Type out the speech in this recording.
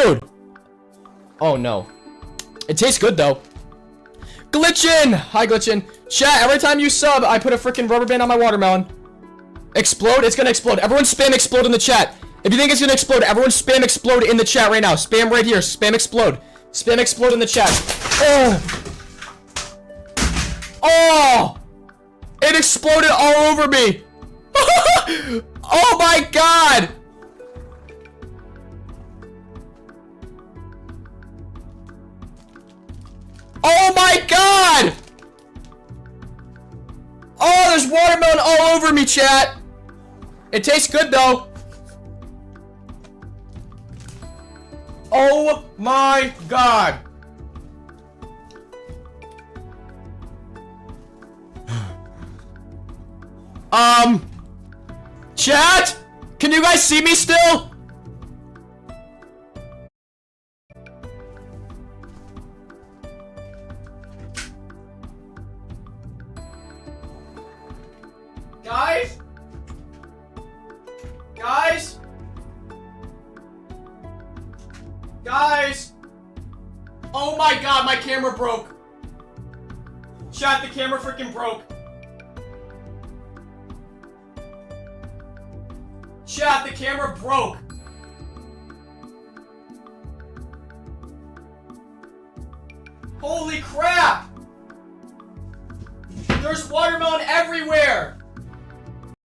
Dude. Oh, no. It tastes good, though. Glitchin! Hi, Glitchin. Chat, every time you sub, I put a freaking rubber band on my watermelon. Explode? It's gonna explode. Everyone spam explode in the chat. If you think it's gonna explode, everyone spam explode in the chat right now. Spam right here. Spam explode. Spam explode in the chat. Oh! Oh! It exploded all over me! Oh my god! Oh my god! Oh, there's watermelon all over me, chat! It tastes good, though. Oh my god! Chat? Can you guys see me still? Guys? Guys? Guys? Oh my god, my camera broke. Chat, the camera freaking broke. Chat, the camera broke. Holy crap! There's watermelon everywhere!